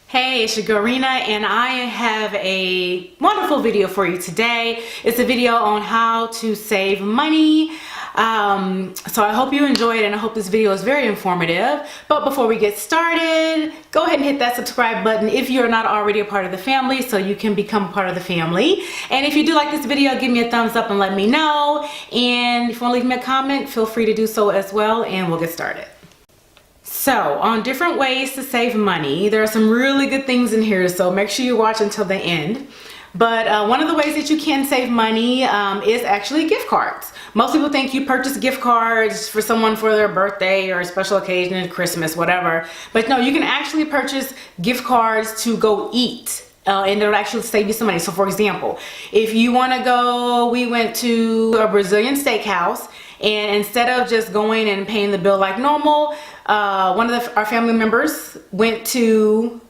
Hey, it's your girl Rena, and I have a wonderful video for you today. It's a video on how to save money. So I hope you enjoy it, and I hope this video is very informative. But before we get started, go ahead and hit that subscribe button if you're not already a part of the family, so you can become part of the family. And if you do like this video, give me a thumbs up and let me know. And if you want to leave me a comment, feel free to do so as well, and we'll get started. So, on different ways to save money, there are some really good things in here, so make sure you watch until the end. But one of the ways that you can save money is actually gift cards. Most people think you purchase gift cards for someone for their birthday or a special occasion, Christmas, whatever. But no, you can actually purchase gift cards to go eat. And it'll actually save you some money. So for example, if you want to go, we went to a Brazilian steakhouse, and instead of just going and paying the bill like normal, one of our family members went to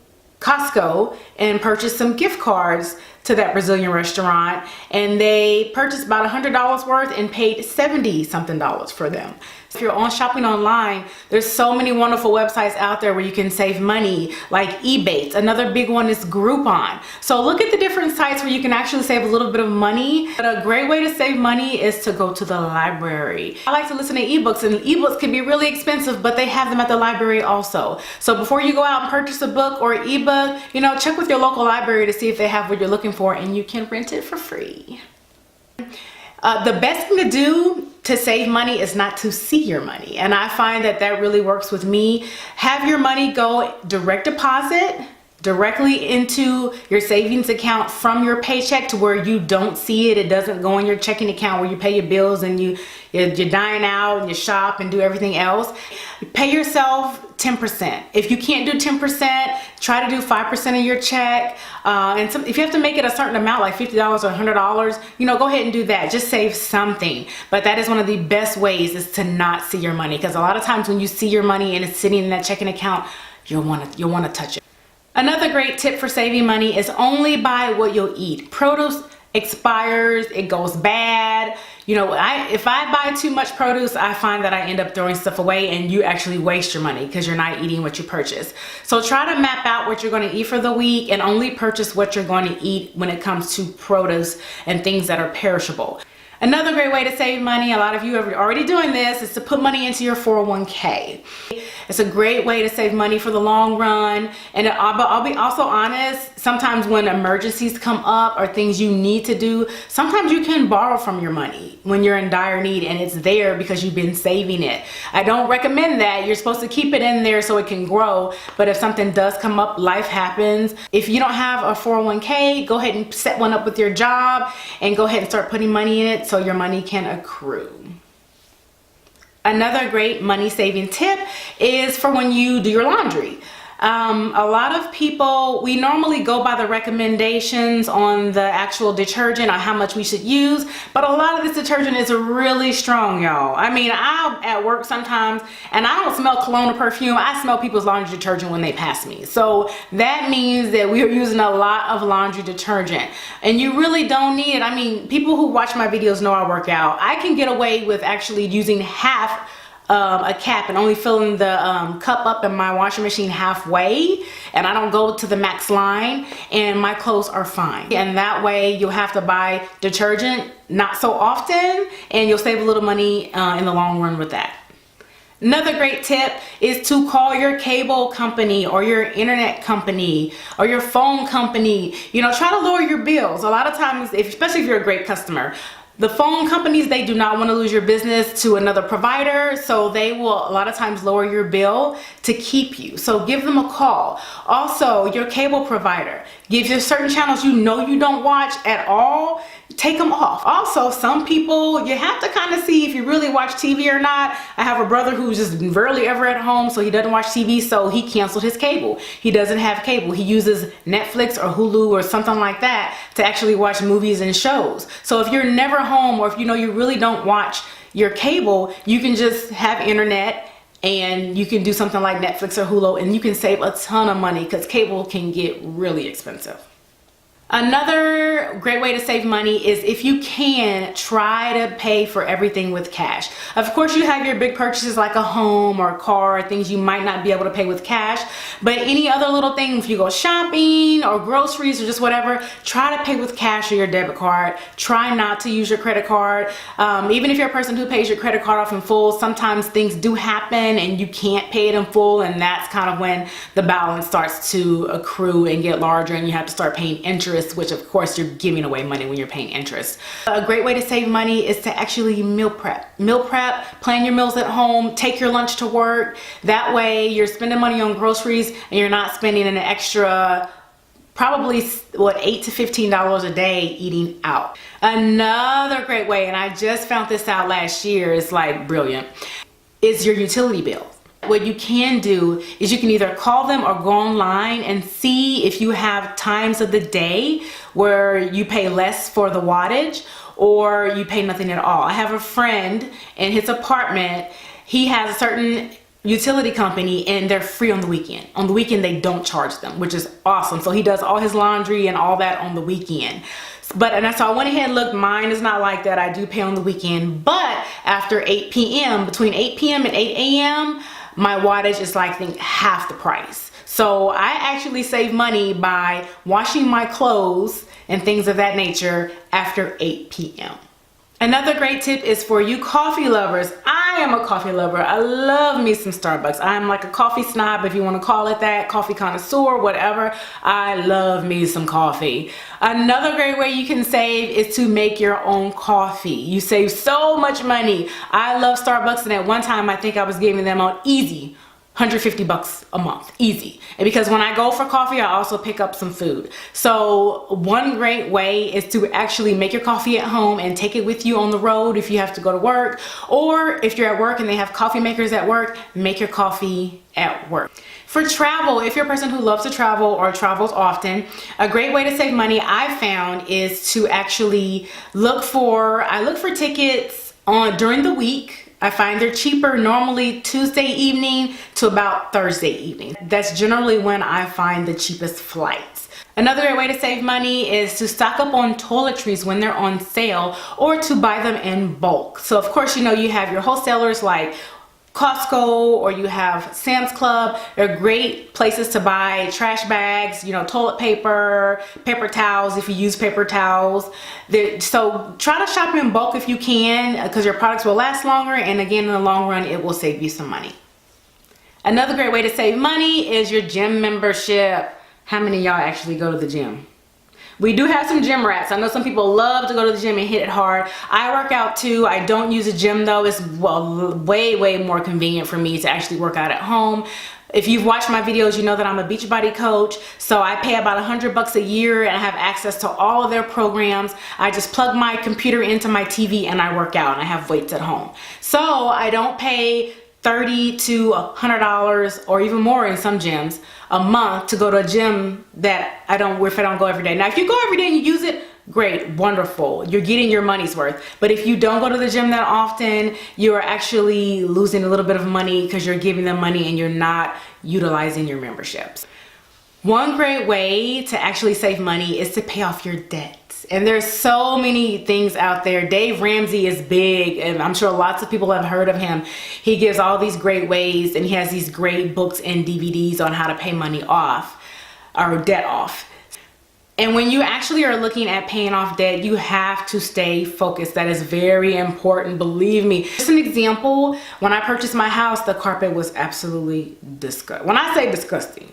Costco and purchased some gift cards to that Brazilian restaurant, and they purchased about $100 worth and paid $70 something for them. If you're on shopping online, there's so many wonderful websites out there where you can save money, like eBay. Another big one is Groupon. So look at the different sites where you can actually save a little bit of money. But a great way to save money is to go to the library. I like to listen to ebooks, and ebooks can be really expensive, but they have them at the library also. So before you go out and purchase a book or ebook, check with your local library to see if they have what you're looking for, and you can rent it for free. The best thing to do to save money is not to see your money, and I find that that really works with me. Have your money go direct deposit directly into your savings account from your paycheck to where you don't see it. It doesn't go in your checking account where you pay your bills and you're dine out and you shop and do everything else. Pay yourself 10%. If you can't do 10%, try to do 5% of your check. If you have to make it a certain amount, like $50 or $100, go ahead and do that. Just save something. But that is one of the best ways, is to not see your money, because a lot of times when you see your money and it's sitting in that checking account, you'll want to touch it. Another great tip for saving money is only buy what you'll eat. Produce expires, it goes bad. If I buy too much produce, I find that I end up throwing stuff away, and you actually waste your money because you're not eating what you purchase. So try to map out what you're going to eat for the week, and only purchase what you're going to eat when it comes to produce and things that are perishable. Another great way to save money, a lot of you are already doing this, is to put money into your 401k. It's a great way to save money for the long run. And I'll be also honest, sometimes when emergencies come up or things you need to do, sometimes you can borrow from your money when you're in dire need, and it's there because you've been saving it. I don't recommend that. You're supposed to keep it in there so it can grow, but if something does come up, life happens. If you don't have a 401k, go ahead and set one up with your job and go ahead and start putting money in it so your money can accrue. Another great money saving tip is for when you do your laundry. A lot of people, we normally go by the recommendations on the actual detergent on how much we should use, but a lot of this detergent is really strong, y'all. I mean, I'm at work sometimes and I don't smell cologne or perfume. I smell people's laundry detergent when they pass me. So that means that we are using a lot of laundry detergent, and you really don't need it. I mean, people who watch my videos know I work out. I can get away with actually using half a cap and only filling the cup up in my washing machine halfway, and I don't go to the max line, and my clothes are fine. And that way you'll have to buy detergent not so often, and you'll save a little money in the long run with that. Another great tip is to call your cable company or your internet company or your phone company. Try to lower your bills. A lot of times, especially if you're a great customer, the phone companies, they do not want to lose your business to another provider, so they will a lot of times lower your bill to keep you. So give them a call. Also, your cable provider, give you certain channels you don't watch at all, take them off. Also, some people, you have to kind of see if you really watch TV or not. I have a brother who's just rarely ever at home, so he doesn't watch TV, so he canceled his cable. He doesn't have cable. He uses Netflix or Hulu or something like that to actually watch movies and shows. So if you're never home, or if you really don't watch your cable, you can just have internet, and you can do something like Netflix or Hulu, and you can save a ton of money because cable can get really expensive. Another great way to save money is, if you can, try to pay for everything with cash. Of course, you have your big purchases like a home or a car, things you might not be able to pay with cash, but any other little thing, if you go shopping or groceries or just whatever, try to pay with cash or your debit card. Try not to use your credit card. Even if you're a person who pays your credit card off in full, sometimes things do happen and you can't pay it in full, and that's kind of when the balance starts to accrue and get larger and you have to start paying interest, which of course you're giving away money when you're paying interest. A great way to save money is to actually meal prep. Meal prep, plan your meals at home, take your lunch to work. That way you're spending money on groceries and you're not spending an extra probably what, $8 to $15 a day eating out. Another great way, and I just found this out last year, it's like brilliant, is your utility bills. What you can do is you can either call them or go online and see if you have times of the day where you pay less for the wattage or you pay nothing at all. I have a friend in his apartment, he has a certain utility company and they're free on the weekend. On the weekend they don't charge them, which is awesome. So he does all his laundry and all that on the weekend. So I went ahead and looked. Mine is not like that. I do pay on the weekend, but after 8 p.m., between 8 p.m. and 8 a.m., my wattage is like, I think, half the price. So I actually save money by washing my clothes and things of that nature after 8 p.m. Another great tip is for you coffee lovers. I am a coffee lover. I love me some Starbucks. I'm like a coffee snob, if you want to call it that, coffee connoisseur, whatever. I love me some coffee. Another great way you can save is to make your own coffee. You save so much money. I love Starbucks, and at one time I think I was giving them on easy $150 a month, easy. And because when I go for coffee, I also pick up some food. So one great way is to actually make your coffee at home and take it with you on the road if you have to go to work, or if you're at work and they have coffee makers at work, make your coffee at work. For travel, if you're a person who loves to travel or travels often, a great way to save money I found is to actually look for tickets during the week. I find they're cheaper normally Tuesday evening to about Thursday evening. That's generally when I find the cheapest flights. Another great way to save money is to stock up on toiletries when they're on sale, or to buy them in bulk. So of course, you have your wholesalers like Costco, or you have Sam's Club. They're great places to buy trash bags, toilet paper, paper towels if you use paper towels. So try to shop in bulk if you can, because your products will last longer, and again, in the long run, it will save you some money. Another great way to save money is your gym membership. How many of y'all actually go to the gym? We do have some gym rats. I know some people love to go to the gym and hit it hard. I work out too. I don't use a gym though. It's way more convenient for me to actually work out at home. If you've watched my videos, you know that I'm a Beachbody coach. So I pay about $100 a year and I have access to all of their programs. I just plug my computer into my TV and I work out, and I have weights at home. So I don't pay $30 to $100 or even more in some gyms a month to go to a gym that if I don't go every day. Now, if you go every day and you use it, great, wonderful. You're getting your money's worth. But if you don't go to the gym that often, you're actually losing a little bit of money because you're giving them money and you're not utilizing your memberships. One great way to actually save money is to pay off your debt. And there's so many things out there. Dave Ramsey is big, and I'm sure lots of people have heard of him. He gives all these great ways, and he has these great books and DVDs on how to pay money off, or debt off. And when you actually are looking at paying off debt, you have to stay focused. That is very important, believe me. Just an example, when I purchased my house, the carpet was absolutely disgusting. When I say disgusting,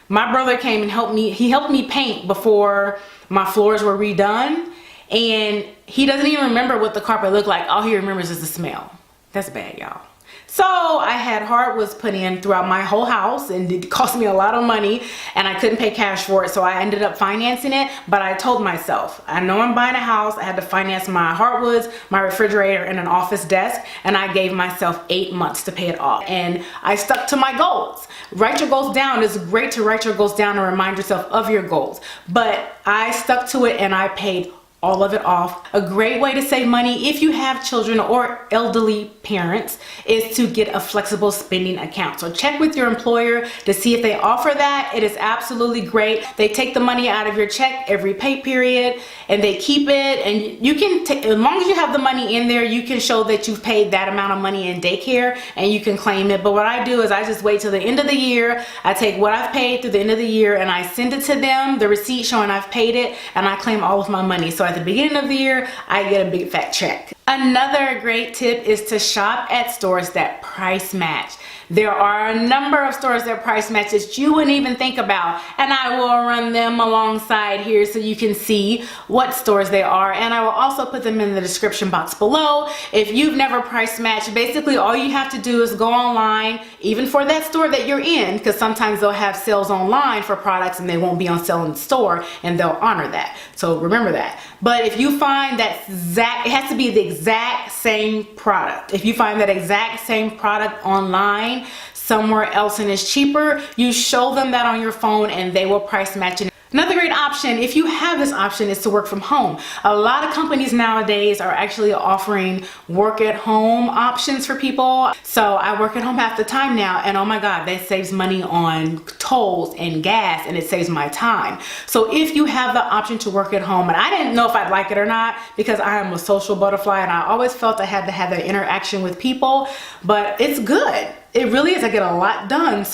my brother came and helped me paint before my floors were redone, and he doesn't even remember what the carpet looked like. All he remembers is the smell. That's bad, y'all. So I had hardwoods put in throughout my whole house, and it cost me a lot of money, and I couldn't pay cash for it, so I ended up financing it. But I told myself, I know I'm buying a house, I had to finance my hardwoods, my refrigerator, and an office desk, and I gave myself 8 months to pay it off. And I stuck to my goals. Write your goals down. It's great to write your goals down and remind yourself of your goals. But I stuck to it, and I paid all of it off. A great way to save money if you have children or elderly parents is to get a flexible spending account. So check with your employer to see if they offer that. It is absolutely great. They take the money out of your check every pay period and they keep it, and you can take, as long as you have the money in there, you can show that you've paid that amount of money in daycare and you can claim it. But what I do is I just wait till the end of the year. I take what I've paid through the end of the year and I send it to them, the receipt showing I've paid it, and I claim all of my money. So at the beginning of the year, I get a big fat check. Another great tip is to shop at stores that price match. There are a number of stores that price match that you wouldn't even think about, and I will run them alongside here so you can see what stores they are, and I will also put them in the description box below. If you've never price matched, basically all you have to do is go online, even for that store that you're in, because sometimes they'll have sales online for products and they won't be on sale in the store, and they'll honor that. So remember that. But if you find that it has to be the exact same product. If you find that exact same product online somewhere else and it's cheaper, you show them that on your phone and they will price match it. Another great option, if you have this option, is to work from home. A lot of companies nowadays are actually offering work at home options for people. So I work at home half the time now, and oh my God, that saves money on tolls and gas, and it saves my time. So if you have the option to work at home, and I didn't know if I'd like it or not because I am a social butterfly and I always felt I had to have that interaction with people, but it's good. It really is. I get a lot done,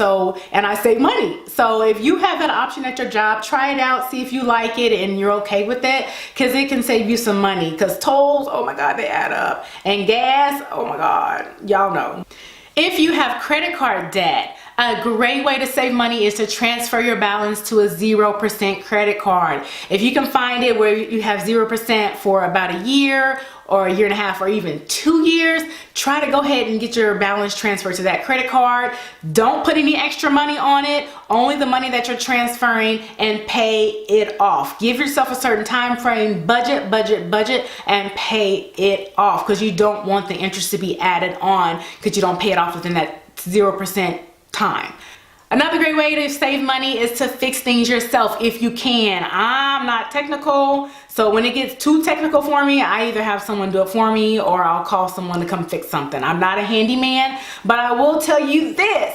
and I save money. So if you have that option at your job, try it out, see if you like it and you're okay with it, because it can save you some money. Because tolls, oh my God, they add up. And gas, oh my God, y'all know. If you have credit card debt, a great way to save money is to transfer your balance to a 0% credit card. If you can find it where you have 0% for about a year or a year and a half or even 2 years, try to go ahead and get your balance transferred to that credit card. Don't put any extra money on it, only the money that you're transferring, and pay it off. Give yourself a certain time frame, budget, and pay it off, because you don't want the interest to be added on because you don't pay it off within that 0% time. Another great way to save money is to fix things yourself if you can. I'm not technical, so when it gets too technical for me, I either have someone do it for me or I'll call someone to come fix something. I'm not a handyman, but I will tell you this.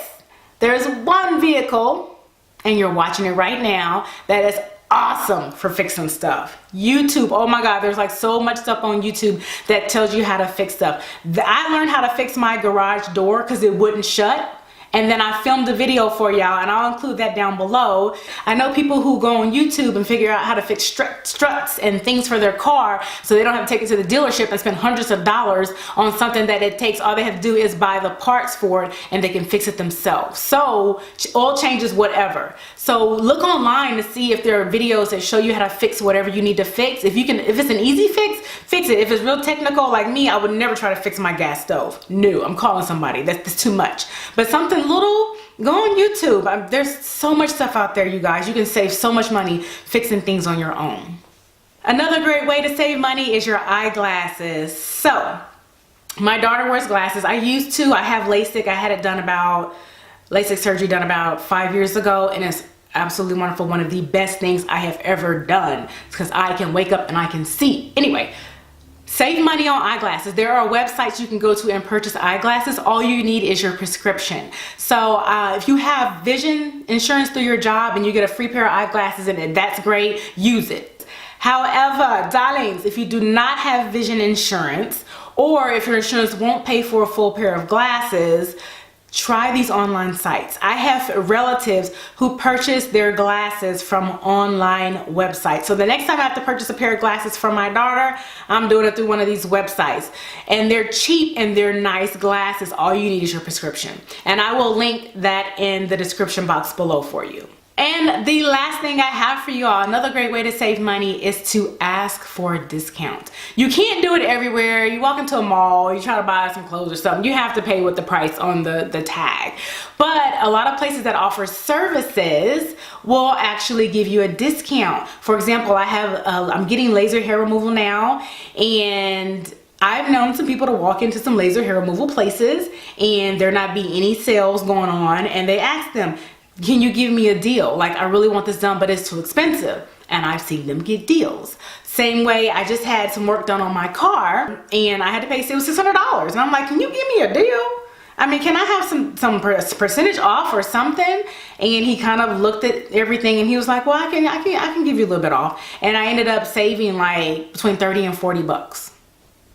There's one vehicle, and you're watching it right now, that is awesome for fixing stuff. YouTube, oh my God, there's like so much stuff on YouTube that tells you how to fix stuff. I learned how to fix my garage door because it wouldn't shut. And then I filmed a video for y'all, and I'll include that down below. I know people who go on YouTube and figure out how to fix struts and things for their car so they don't have to take it to the dealership and spend hundreds of dollars on something that it takes. All they have to do is buy the parts for it and they can fix it themselves. So oil changes, whatever. So look online to see if there are videos that show you how to fix whatever you need to fix. If it's an easy fix, fix it. If it's real technical like me, I would never try to fix my gas stove. No, I'm calling somebody. That's too much. But something little, go on YouTube. There's so much stuff out there, you guys. You can save so much money fixing things on your own. Another great way to save money is your eyeglasses. So my daughter wears glasses. I have LASIK. I had it done LASIK surgery done about 5 years ago, and it's absolutely wonderful. One of the best things I have ever done, because I can wake up and I can see. Anyway, save money on eyeglasses. There are websites you can go to and purchase eyeglasses. All you need is your prescription. So if you have vision insurance through your job and you get a free pair of eyeglasses, and that's great, use it. However, darlings, if you do not have vision insurance, or if your insurance won't pay for a full pair of glasses, try these online sites. I have relatives who purchase their glasses from online websites. So the next time I have to purchase a pair of glasses for my daughter, I'm doing it through one of these websites. And they're cheap and they're nice glasses. All you need is your prescription. And I will link that in the description box below for you. And the last thing I have for you all, another great way to save money, is to ask for a discount. You can't do it everywhere. You walk into a mall, you try to buy some clothes or something, you have to pay with the price on the tag. But a lot of places that offer services will actually give you a discount. For example, I'm getting laser hair removal now, and I've known some people to walk into some laser hair removal places and there not be any sales going on, and they ask them, can you give me a deal? Like, I really want this done, but it's too expensive. And I've seen them get deals. Same way, I just had some work done on my car and I had to pay, it was $600. And I'm like, can you give me a deal? I mean, can I have some percentage off or something? And he kind of looked at everything and he was like, well, I can give you a little bit off. And I ended up saving like between 30 and 40 bucks.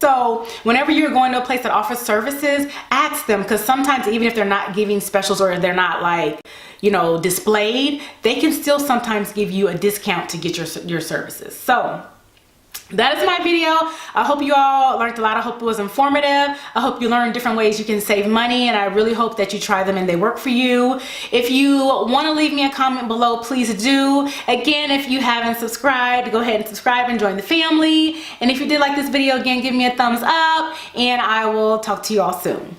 So whenever you're going to a place that offers services, ask them, because sometimes even if they're not giving specials or they're not like, you know, displayed, they can still sometimes give you a discount to get your services. So that is my video. I hope you all learned a lot. I hope it was informative. I hope you learned different ways you can save money, and I really hope that you try them and they work for you. If you want to leave me a comment below, please do. Again, if you haven't subscribed, go ahead and subscribe and join the family. And if you did like this video, again, give me a thumbs up, and I will talk to you all soon.